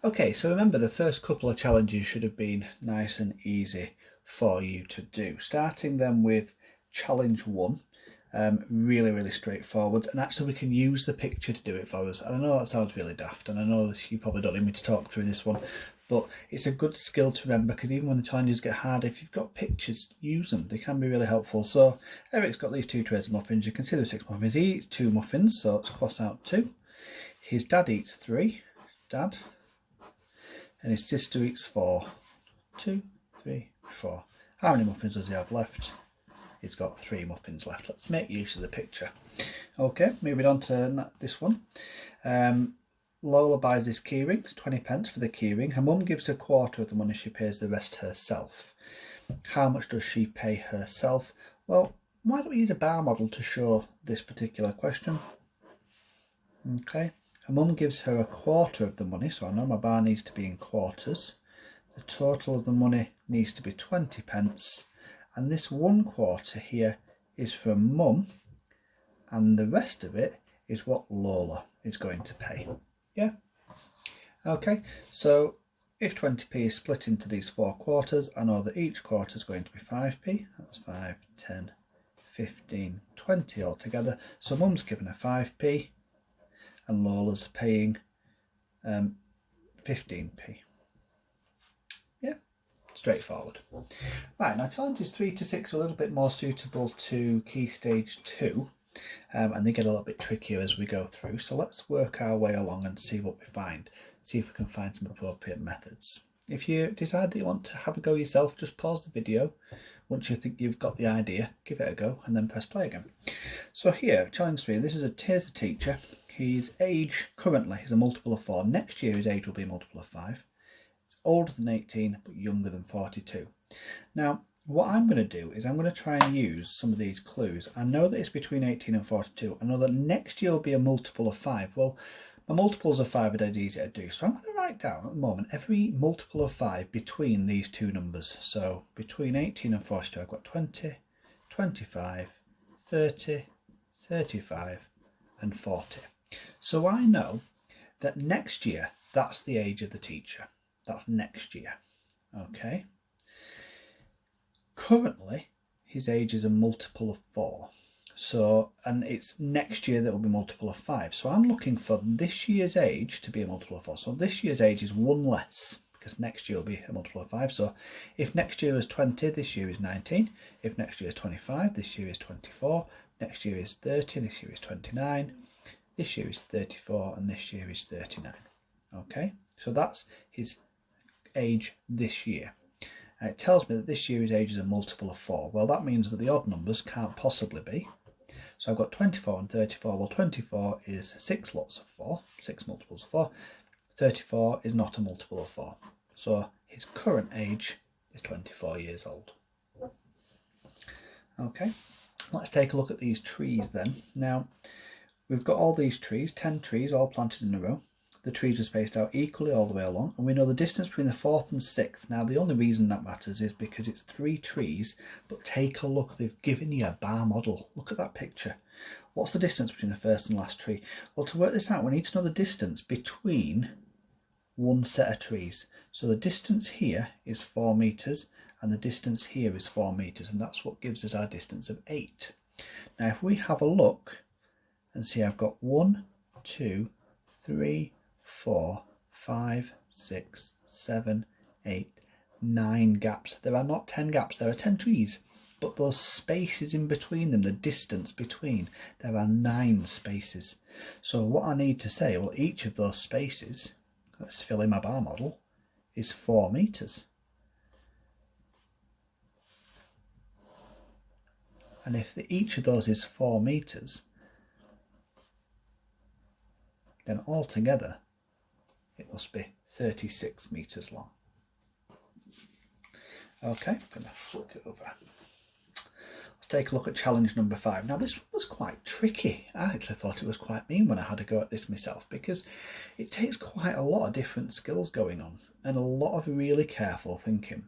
Okay, so remember the first couple of challenges should have been nice and easy for you to do. Starting then with challenge 1, really straightforward, and actually we can use the picture to do it for us. And I know that sounds really daft, and I know you probably don't need me to talk through this one, but it's a good skill to remember, because even when the challenges get hard, if you've got pictures, use them. They can be really helpful. So Eric's got these 2 trays of muffins. You can see there's 6 muffins. He eats 2 muffins, so let's cross out 2. His dad eats 3. Dad. And his sister eats 4. 2, 3, 4. How many muffins does he have left? He's got 3 muffins left. Let's make use of the picture. Okay, moving on to this one. Lola buys this keyring. It's 20p for the keyring. Her mum gives her 1/4 of the money. She pays the rest herself. How much does she pay herself? Well, why don't we use a bar model to show this particular question? Okay. Her mum gives her 1/4 of the money, so I know my bar needs to be in quarters. The total of the money needs to be 20p, and this 1/4 here is from mum, and the rest of it is what Lola is going to pay. Yeah? Okay, so if 20p is split into these 4 quarters, I know that each quarter is going to be 5p. That's 5, 10, 15, 20 altogether. So mum's given her 5p. And Lola's paying 15p. Yeah, straightforward. Right, now challenges 3 to 6 are a little bit more suitable to Key Stage 2, and they get a little bit trickier as we go through. So let's work our way along and see what we find. See if we can find some appropriate methods. If you decide that you want to have a go yourself, just pause the video. Once you think you've got the idea, give it a go and then press play again. So here, challenge 3, here's the teacher. His age currently is a multiple of 4. Next year his age will be a multiple of 5. It's older than 18 but younger than 42. Now what I'm going to do is I'm going to try and use some of these clues. I know that it's between 18 and 42. I know that next year will be a multiple of 5. Well, my multiples of 5 are dead easy to do. So I'm going to write down at the moment every multiple of 5 between these 2 numbers. So between 18 and 42 I've got 20, 25, 30, 35 and 40. So I know that next year, that's the age of the teacher. That's next year. Okay. Currently, his age is a multiple of 4. So, and it's next year that will be multiple of 5. So I'm looking for this year's age to be a multiple of 4. So this year's age is 1 less, because next year will be a multiple of 5. So if next year is 20, this year is 19. If next year is 25, this year is 24. Next year is 30, this year is 29. This year is 34 and this year is 39. Okay, so that's his age this year. And it tells me that this year his age is a multiple of 4. Well, that means that the odd numbers can't possibly be. So I've got 24 and 34. Well, 24 is 6 lots of 4, 6 multiples of 4. 34 is not a multiple of 4. So his current age is 24 years old. Okay, let's take a look at these trees then. Now, we've got all these trees, 10 trees all planted in a row. The trees are spaced out equally all the way along, and we know the distance between the 4th and 6th. Now the only reason that matters is because it's 3 trees, but take a look, they've given you a bar model. Look at that picture. What's the distance between the first and last tree? Well, to work this out, we need to know the distance between one set of trees. So the distance here is 4 meters, and the distance here is 4 meters, and that's what gives us our distance of 8. Now if we have a look, and see, I've got 1, 2, 3, 4, 5, 6, 7, 8, 9 gaps. There are not 10 gaps, there are 10 trees, but those spaces in between them, the distance between, there are 9 spaces. So what I need to say, well, each of those spaces, let's fill in my bar model, is 4 meters. And if each of those is 4 meters, then altogether it must be 36 meters long. Okay, I'm going to flip it over. Let's take a look at challenge number 5. Now this one was quite tricky. I actually thought it was quite mean when I had a go at this myself, because it takes quite a lot of different skills going on and a lot of really careful thinking.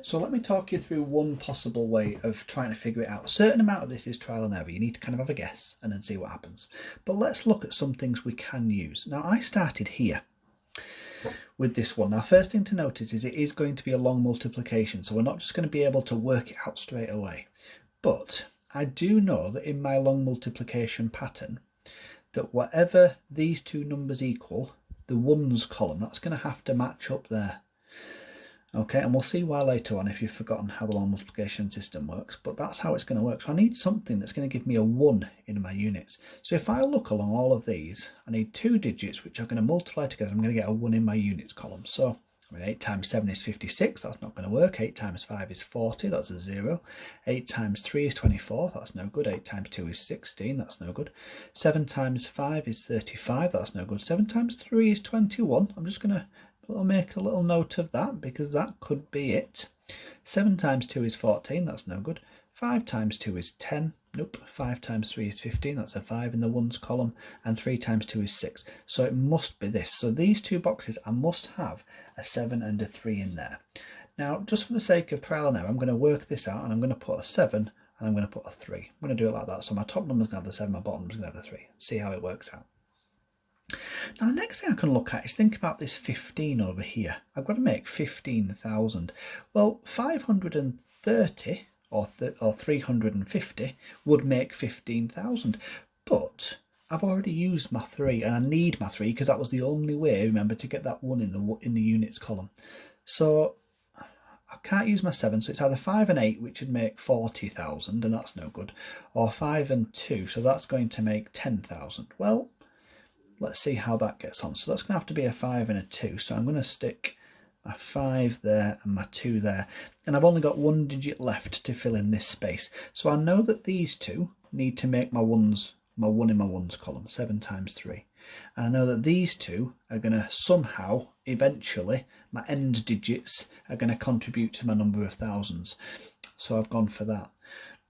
So let me talk you through one possible way of trying to figure it out. A certain amount of this is trial and error. You need to kind of have a guess and then see what happens. But let's look at some things we can use. Now I started here. with this one. Now, first thing to notice is it is going to be a long multiplication, so we're not just going to be able to work it out straight away. But I do know that in my long multiplication pattern, that whatever these two numbers equal, the ones column, that's going to have to match up there. Okay, and we'll see why later on if you've forgotten how the long multiplication system works, but that's how it's going to work. So I need something that's going to give me a 1 in my units. So if I look along all of these, I need two digits which are going to multiply together. I'm going to get a 1 in my units column. So 8 times 7 is 56, that's not going to work. 8 times 5 is 40, that's a 0. 8 times 3 is 24, that's no good. 8 times 2 is 16, that's no good. 7 times 5 is 35, that's no good. 7 times 3 is 21. I'm just going to make a little note of that because that could be it. 7 times 2 is 14, that's no good. 5 times 2 is 10, nope. 5 times 3 is 15, that's a 5 in the ones column. And 3 times 2 is 6, so it must be this. So these two boxes, I must have a 7 and a 3 in there. Now, just for the sake of trial and error, I'm going to work this out and I'm going to put a 7 and I'm going to put a 3. I'm going to do it like that. So my top number's going to have the 7, my bottom number's going to have the 3. See how it works out. Now, the next thing I can look at is think about this 15 over here. I've got to make 15,000. Well, 530 or 350 would make 15,000. But I've already used my 3 and I need my 3 because that was the only way, remember, to get that 1 in the units column. So I can't use my 7, so it's either 5 and 8, which would make 40,000, and that's no good, or 5 and 2, so that's going to make 10,000. Well, let's see how that gets on. So that's going to have to be a 5 and a 2. So I'm going to stick my 5 there and my 2 there. And I've only got one digit left to fill in this space. So I know that these two need to make my 1 in my ones column, 7 times 3. And I know that these two are going to somehow, eventually, my end digits are going to contribute to my number of thousands. So I've gone for that.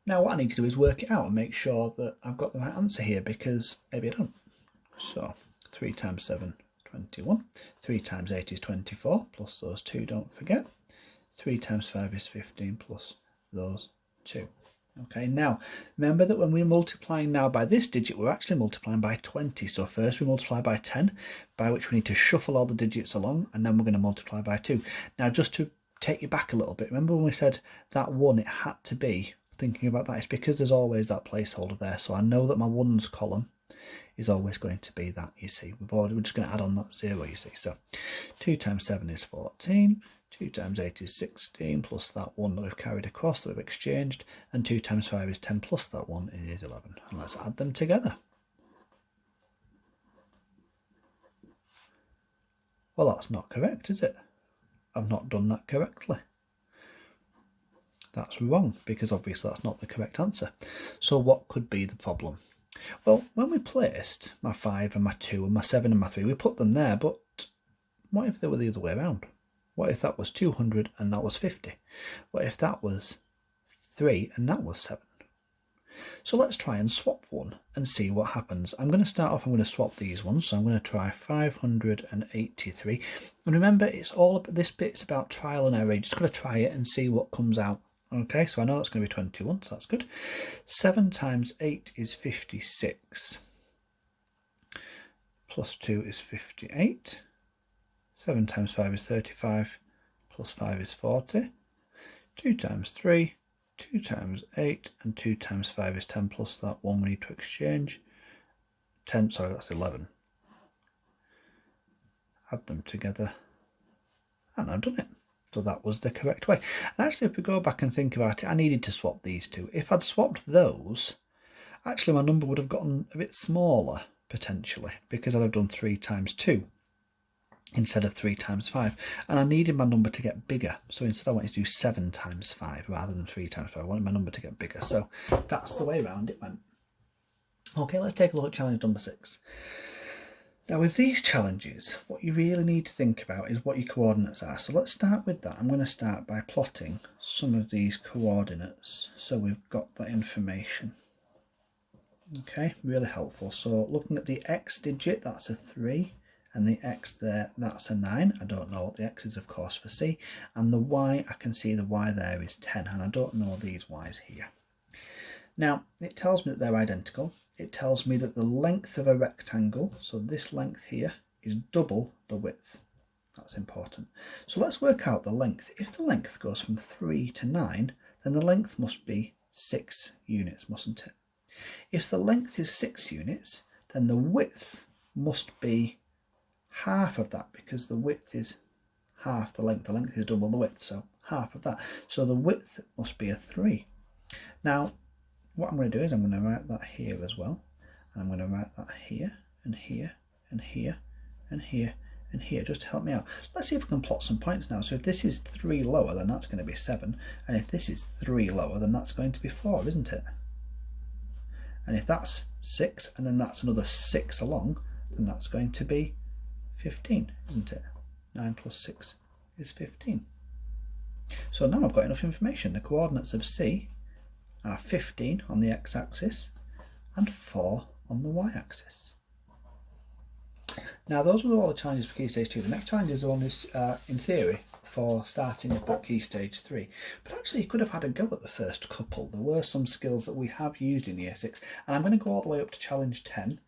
Now what I need to do is work it out and make sure that I've got the right answer here, because maybe I don't. So 3 times 7, 21. 3 times 8 is 24, plus those 2, don't forget. 3 times 5 is 15, plus those 2. Okay, now remember that when we're multiplying now by this digit, we're actually multiplying by 20. So first we multiply by 10, by which we need to shuffle all the digits along, and then we're going to multiply by 2. Now, just to take you back a little bit, remember when we said that 1, it had to be, thinking about that, it's because there's always that placeholder there. So I know that my ones column is always going to be that, you see. We're just going to add on that 0, you see. So 2 times 7 is 14, 2 times 8 is 16, plus that 1 that we've carried across, that we've exchanged, and 2 times 5 is 10, plus that 1 is 11. And let's add them together. Well, that's not correct, is it? I've not done that correctly. That's wrong, because obviously that's not the correct answer. So what could be the problem? Well, when we placed my 5 and my 2 and my 7 and my 3, we put them there, but what if they were the other way around? What if that was 200 and that was 50? What if that was 3 and that was 7? So let's try and swap one and see what happens. I'm going to start off, I'm going to swap these ones. So I'm going to try 583. And remember, it's all, this bit's about trial and error. You just got to try it and see what comes out. Okay, so I know that's going to be 21, so that's good. 7 times 8 is 56. Plus 2 is 58. 7 times 5 is 35. Plus 5 is 40. 2 times 3, 2 times 8, and 2 times 5 is 10, plus that 1 we need to exchange. 10, sorry, that's 11. Add them together. And I've done it. So that was the correct way. And actually, if we go back and think about it, I needed to swap these two. If I'd swapped those, actually my number would have gotten a bit smaller, potentially, because I'd have done 3 times 2 instead of 3 times 5. And I needed my number to get bigger. So instead I wanted to do 7 times 5 rather than 3 times 5. I wanted my number to get bigger. So that's the way around it went. Okay, let's take a look at challenge number 6. Now with these challenges, what you really need to think about is what your coordinates are. So let's start with that. I'm going to start by plotting some of these coordinates so we've got that information. Okay, really helpful. So looking at the x digit, that's a 3, and the x there, that's a 9. I don't know what the x is, of course, for C. And the y, I can see the y there is 10, and I don't know these y's here. Now, it tells me that they're identical. It tells me that the length of a rectangle, so this length here, is double the width. That's important. So let's work out the length. If the length goes from 3 to 9, then the length must be 6 units, mustn't it? If the length is 6 units, then the width must be half of that, because the width is half the length. The length is double the width, so half of that. So the width must be a 3. Now, what I'm going to do is I'm going to write that here as well. And I'm going to write that here, and here, and here, and here, and here, just to help me out. Let's see if we can plot some points now. So if this is 3 lower, then that's going to be 7. And if this is 3 lower, then that's going to be 4, isn't it? And if that's 6, and then that's another 6 along, then that's going to be 15, isn't it? 9 plus 6 is 15. So now I've got enough information. The coordinates of C are 15 on the x-axis and 4 on the y-axis. Now those were all the challenges for Key Stage 2. The next challenges are only in theory for starting up at Key Stage 3. But actually you could have had a go at the first couple. There were some skills that we have used in Year 6, and I'm going to go all the way up to Challenge 10.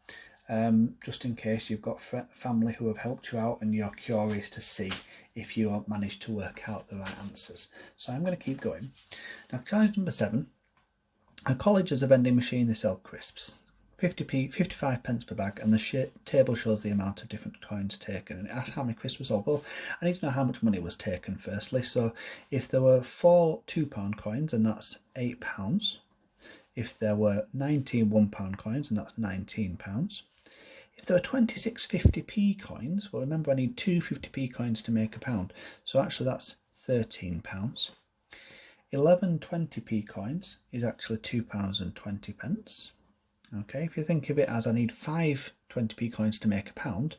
Just in case you've got family who have helped you out and you're curious to see if you have managed to work out the right answers. So I'm going to keep going. Now, challenge number 7. A college has a vending machine. They sell crisps. 55 pence per bag, and the table shows the amount of different coins taken, and it asks how many crisps were sold. Well, I need to know how much money was taken firstly. So if there were 4 £2 coins, and that's £8. If there were 19 £1 coins, and that's £19. If there are 26 50p coins, well, remember I need 2 50p coins to make a pound, so actually that's £13. 11 20p coins is actually £2.20. Okay, if you think of it as I need 5 20p coins to make a pound,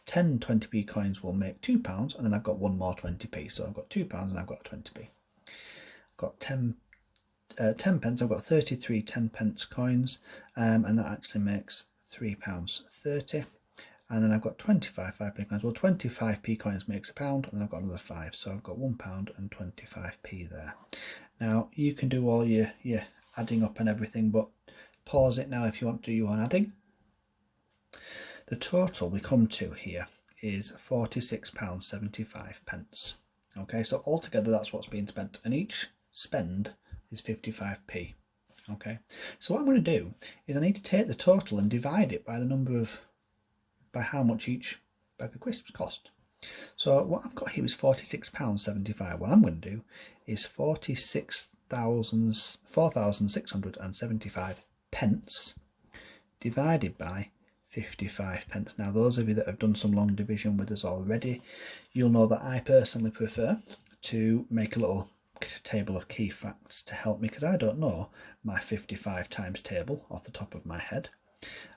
10 20p coins will make £2, and then I've got one more 20p, so I've got £2 and I've got a 20p. I've got 10 pence, I've got 33 10 pence coins, and that actually makes £3.30. And then I've got 25 5p coins. Well, 25p coins makes a pound, and then I've got another 5, so I've got £1 and 25p there. Now you can do all your adding up and everything, but pause it now if you want to do your own adding. The total we come to here is £46.75. Okay, so altogether that's what's being spent, and each spend is 55p. Okay, so what I'm going to do is I need to take the total and divide it by the number of, by how much each bag of crisps cost. So what I've got here is £46.75. What I'm going to do is 4,675 pence divided by 55 pence. Now those of you that have done some long division with us already, you'll know that I personally prefer to make a little table of key facts to help me, because I don't know my 55 times table off the top of my head,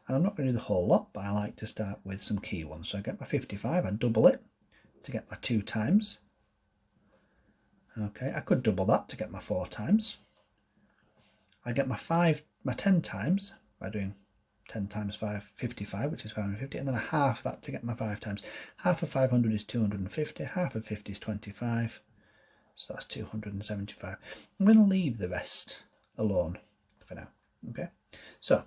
and I'm not going to do the whole lot, but I like to start with some key ones. So I get my 55, I double it to get my 2 times. Okay, I could double that to get my 4 times. I get my 10 times by doing 10 times 5, 55, which is 550, and then I half that to get my 5 times. Half of 500 is 250, half of 50 is 25, so that's 275. I'm going to leave the rest alone for now. Okay, so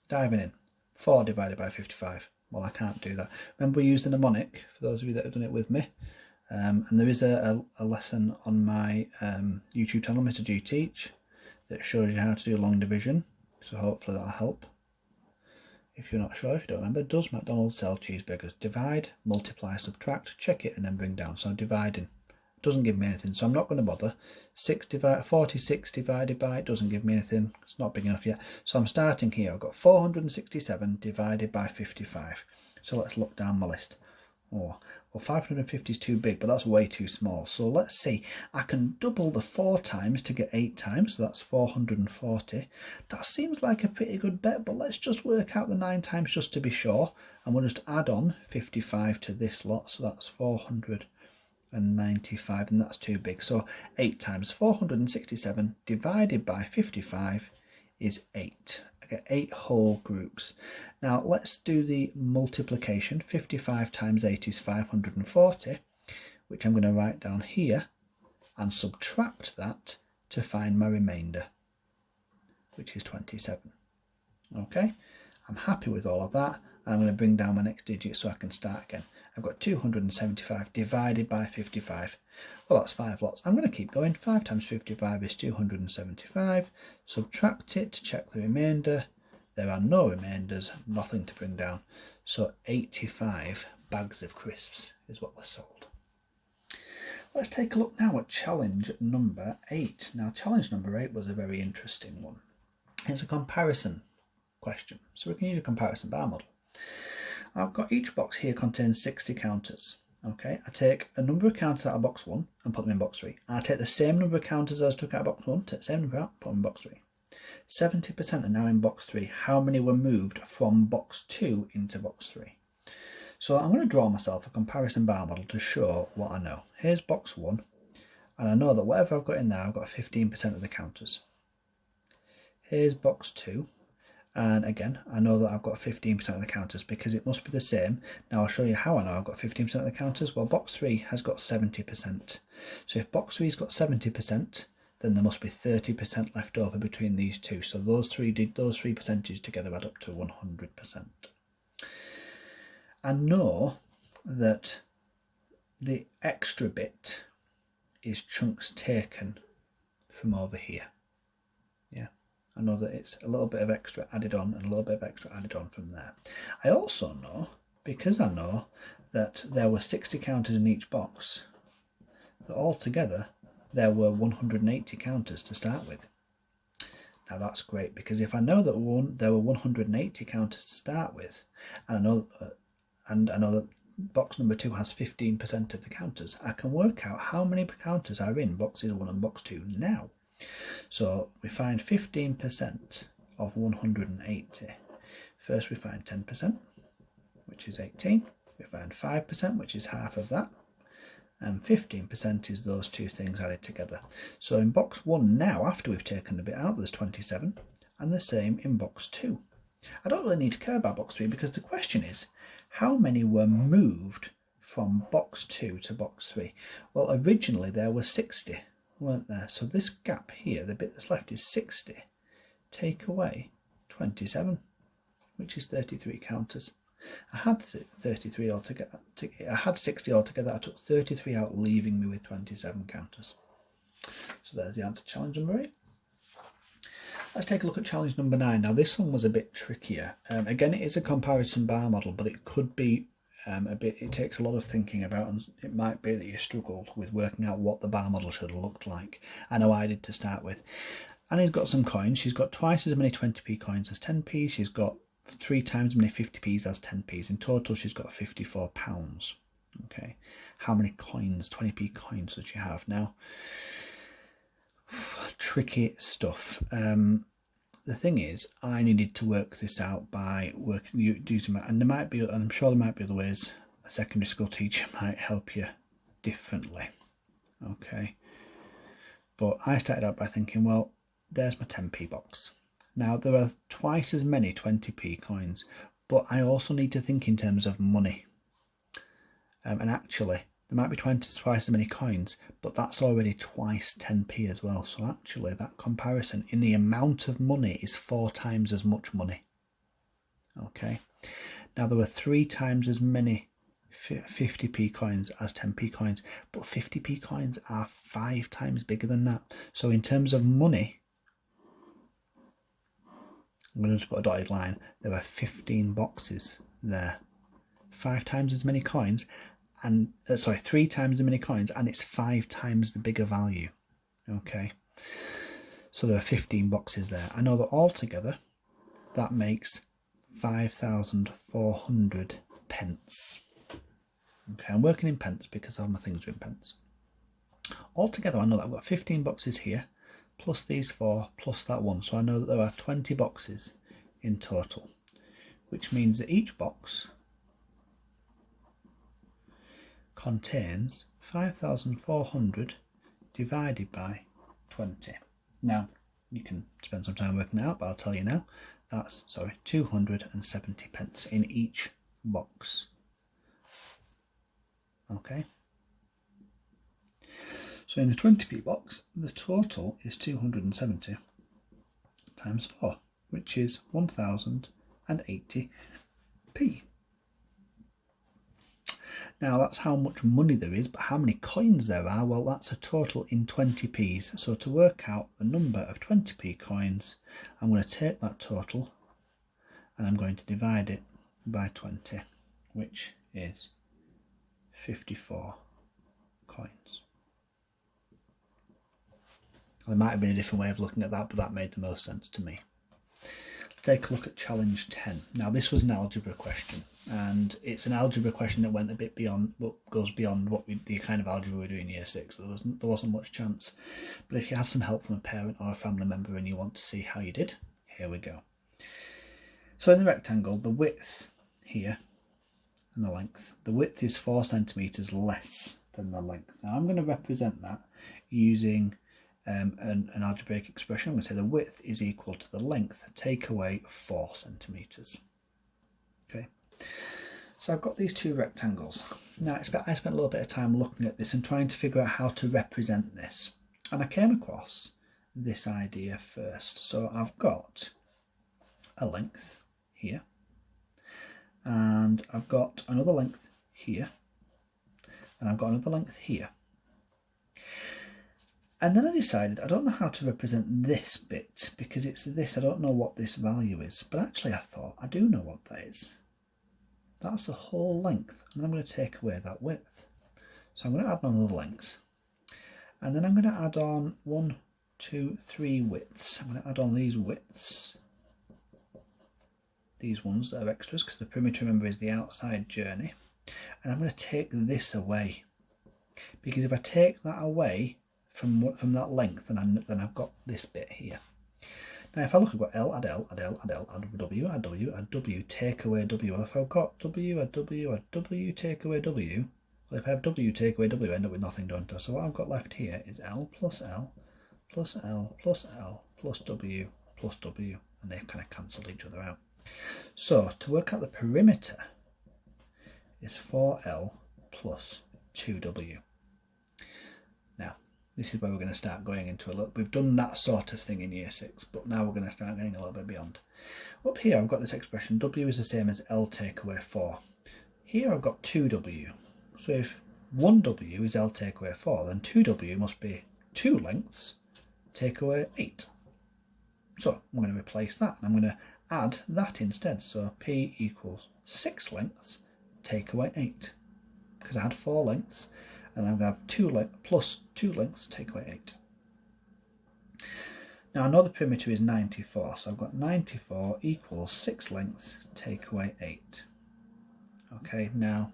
diving in, 4 divided by 55. Well, I can't do that. Remember, we used a mnemonic for those of you that have done it with me. And there is a lesson on my YouTube channel, Mr. G Teach, that shows you how to do long division. So hopefully that'll help. If you're not sure, if you don't remember, does McDonald's sell cheeseburgers? Divide, multiply, subtract, check it, and then bring down. So I'm dividing. Doesn't give me anything, so I'm not going to bother. 46 divided by, it doesn't give me anything. It's not big enough yet. So I'm starting here. I've got 467 divided by 55. So let's look down my list. Oh, well, 550 is too big, but that's way too small. So let's see. I can double the 4 times to get 8 times, so that's 440. That seems like a pretty good bet, but let's just work out the 9 times just to be sure. And we'll just add on 55 to this lot, so that's 495, and that's too big. So 8 times 467 divided by 55 is 8. I get 8 whole groups. Now let's do the multiplication. 55 times 8 is 540, which I'm going to write down here, and subtract that to find my remainder, which is 27. Okay, I'm happy with all of that. I'm going to bring down my next digit so I can start again. I've got 275 divided by 55. Well, that's 5 lots. I'm going to keep going. 5 times 55 is 275. Subtract it to check the remainder. There are no remainders, nothing to bring down. So 85 bags of crisps is what was sold. Let's take a look now at challenge number 8. Now, challenge number 8 was a very interesting one. It's a comparison question, so we can use a comparison bar model. I've got each box here contains 60 counters. Okay, I take a number of counters out of box 1 and put them in box 3. I take the same number of counters as I took out of box 1, take the same number out, put them in box 3. 70% are now in box 3. How many were moved from box 2 into box 3? So I'm going to draw myself a comparison bar model to show what I know. Here's box 1, and I know that whatever I've got in there, I've got 15% of the counters. Here's box 2, and again, I know that I've got 15% of the counters because it must be the same. Now I'll show you how I know I've got 15% of the counters. Well, box 3 has got 70%. So if box 3's got 70%, then there must be 30% left over between these two. So those three percentages together add up to 100%. I know that the extra bit is chunks taken from over here. Yeah, I know that it's a little bit of extra added on and a little bit of extra added on from there. I also know, because I know that there were 60 counters in each box, that altogether there were 180 counters to start with. Now that's great, because if I know that there were 180 counters to start with, and I know that box number 2 has 15% of the counters, I can work out how many counters are in boxes 1 and box 2 now. So we find 15% of 180. First we find 10%, which is 18. We find 5%, which is half of that. And 15% is those two things added together. So in box 1 now, after we've taken the bit out, there's 27, and the same in box 2. I don't really need to care about box 3 because the question is, how many were moved from box 2 to box 3? Well, originally there were 60, weren't there? So this gap here, the bit that's left, is 60. Take away 27, which is 33 counters. I had 33 altogether. I had 60 altogether. I took 33 out, leaving me with 27 counters. So there's the answer to challenge number 8. Let's take a look at challenge number 9. Now this one was a bit trickier. Again, it is a comparison bar model, but it could be it takes a lot of thinking about, and it might be that you struggled with working out what the bar model should have looked like. I know I did to start with. Annie's got some coins. She's got twice as many 20p coins as 10p. She's got 3 times as many 50p's as 10p's. In total, she's got £54. Okay, how many coins, 20p coins, does she have now? Tricky stuff. The thing is, I needed to work this out by using my, and there might be, and I'm sure there might be other ways. A secondary school teacher might help you differently. Okay, but I started out by thinking, well, there's my 10p box. Now there are twice as many 20p coins, but I also need to think in terms of money. And actually, there might be twice as many coins, but that's already twice 10p as well. So actually, that comparison in the amount of money is 4 times as much money. Okay. Now there were 3 times as many 50p coins as 10p coins, but 50p coins are 5 times bigger than that. So in terms of money, I'm going to put a dotted line. There are 15 boxes there. 5 times as many coins, and 3 times as many coins, and it's 5 times the bigger value. Okay, so there are 15 boxes there. I know that altogether that makes 5,400 pence. Okay, I'm working in pence because all my things are in pence. Altogether, I know that I've got 15 boxes here, plus these 4, plus that 1. So I know that there are 20 boxes in total, which means that each box contains 5,400 divided by 20. Now, you can spend some time working it out, but I'll tell you now. That's, 270 pence in each box. Okay. So in the 20p box, the total is 270 times 4, which is 1,080p. Now that's how much money there is, but how many coins there are, well, that's a total in 20p's. So to work out the number of 20p coins, I'm going to take that total and I'm going to divide it by 20, which is 54 coins. There might have been a different way of looking at that, but that made the most sense to me. Let's take a look at challenge 10. Now this was an algebra question, and it's an algebra question that went a bit beyond, what goes beyond what the kind of algebra we do in year 6. There wasn't much chance, but if you had some help from a parent or a family member and you want to see how you did, here we go. So in the rectangle, the width here and the length, the width is 4 centimeters less than the length. Now I'm going to represent that using an algebraic expression. I'm going to say the width is equal to the length, take away 4 centimeters. Okay, so I've got these two rectangles. Now I spent a little bit of time looking at this and trying to figure out how to represent this, and I came across this idea first. So I've got a length here, and I've got another length here, and I've got another length here. And then I decided I don't know how to represent this bit because it's this, I don't know what this value is. But actually I thought I do know what that is. That's the whole length, and I'm going to take away that width. So I'm going to add on another length. And then I'm going to add on 1, 2, 3 widths. I'm going to add on these widths. These ones that are extras, because the perimeter, remember, is the outside journey. And I'm going to take this away. Because if I take that away from that length, then I've got this bit here. Now if I look, I've got L, add L, add L, add L, add W, add W, add W, take away W. If I've got W, add W, add W, take away W, well, if I have W, take away W, I end up with nothing, don't I? So what I've got left here is L plus L plus L plus L plus W, and they've kind of cancelled each other out. So to work out the perimeter is 4L plus 2W. Now, this is where we're going to start going into a look. We've done that sort of thing in year 6, but now we're going to start getting a little bit beyond. Up here, I've got this expression, W is the same as L take away 4. Here I've got 2W. So if 1W is L take away 4, then 2W must be 2 lengths take away 8. So I'm going to replace that, and I'm going to add that instead. So P equals 6 lengths take away 8. Because I had 4 lengths, and I'm going to have 2 plus 2 lengths take away 8. Now I know the perimeter is 94, so I've got 94 equals 6 lengths take away 8. Okay, now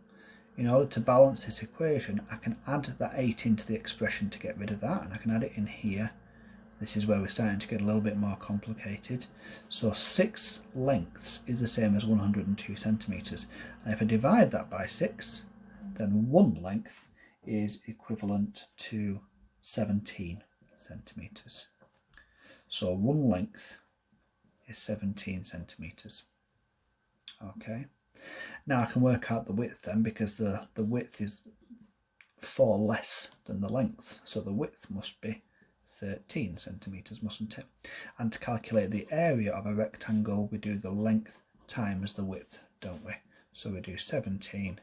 in order to balance this equation, I can add that 8 into the expression to get rid of that, and I can add it in here. This is where we're starting to get a little bit more complicated. So 6 lengths is the same as 102 centimeters. And if I divide that by 6, then 1 length is equivalent to 17 centimeters. So 1 length is 17 centimeters. Okay. Now I can work out the width then, because the width is 4 less than the length. So the width must be 13 centimeters, mustn't it? And to calculate the area of a rectangle, we do the length times the width, don't we? So we do 17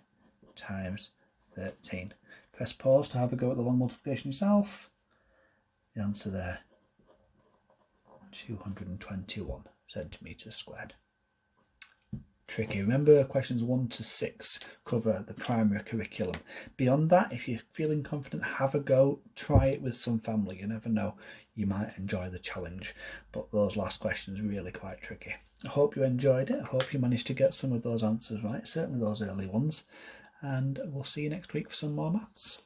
times 13. Press pause to have a go at the long multiplication yourself. The answer there, 221 centimeters squared. Tricky. Remember, questions 1 to 6 cover the primary curriculum. Beyond that, if you're feeling confident, have a go, try it with some family. You never know, you might enjoy the challenge. But those last questions are really quite tricky. I hope you enjoyed it. I hope you managed to get some of those answers right, certainly those early ones. And we'll see you next week for some more maths.